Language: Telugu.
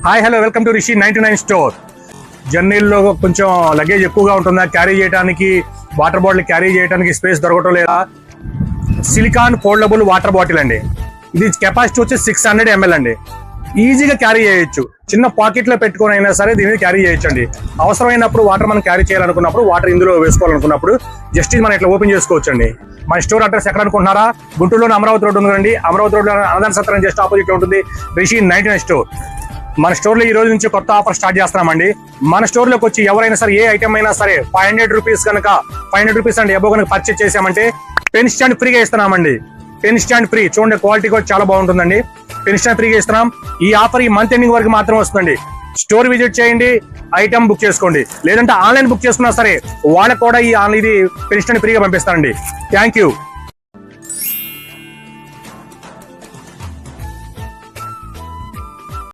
Hi hello welcome to Rishi 99 store. జర్నీల్లో కొంచెం లగేజ్ ఎక్కువగా ఉంటుందా, క్యారీ చేయడానికి వాటర్ బాటిల్ క్యారీ చేయడానికి స్పేస్ దొరకటం లేదా? సిలికాన్ ఫోల్డబుల్ వాటర్ బాటిల్ అండి. ఇది కెపాసిటీ వచ్చి 600 ml అండి. ఈజీగా క్యారీ చేయొచ్చు. చిన్న పాకెట్ లో పెట్టుకుని అయినా సరే దీన్ని క్యారీ చేయొచ్చు అండి. అవసరమైనప్పుడు వాటర్ మనం క్యారీ చేయాలనుకున్నప్పుడు, వాటర్ ఇందులో వేసుకోవాలనుకున్నప్పుడు జస్ట్ ఇది మనం ఇట్లా ఓపెన్ చేసుకోవచ్చు అండి. మన స్టోర్ అడ్రస్ ఎక్కడ అనుకుంటున్నారా? గుంటూరులోని అమరావతి రోడ్ ఉందండి. అమరావతి రోడ్ అన్నదాన సత్రం జస్ట్ ఆపోజిట్ లో ఉంటుంది రిషి 99 స్టోర్. మన స్టోర్ లో ఈ రోజు నుంచి కొత్త ఆఫర్ స్టార్ట్ చేస్తున్నామండి. మన స్టోర్ లోకి వచ్చి ఎవరైనా సరే ఏ ఐటమ్ అయినా సరే 500 రూపీస్ కనుక 500 రూపీస్ అండి ఎబో కనుక పర్చేస్ చేసామంటే పెన్ స్టాండ్ ఫ్రీగా ఇస్తున్నామండి. Pen stand free. చూడండి క్వాలిటీ కూడా చాలా బాగుంటుందండి. పెన్ స్టాండ్ ఫ్రీగా ఇస్తున్నాం. ఈ ఆఫర్ ఈ మంత్ ఎండింగ్ వరకు మాత్రం వస్తుందండి. స్టోర్ విజిట్ చేయండి, ఐటమ్ బుక్ చేసుకోండి. లేదంటే ఆన్లైన్ బుక్ చేసుకున్నా సరే వాళ్ళకి కూడా ఇది పెన్ స్టాండ్ ఫ్రీగా పంపిస్తానండి. Thank you.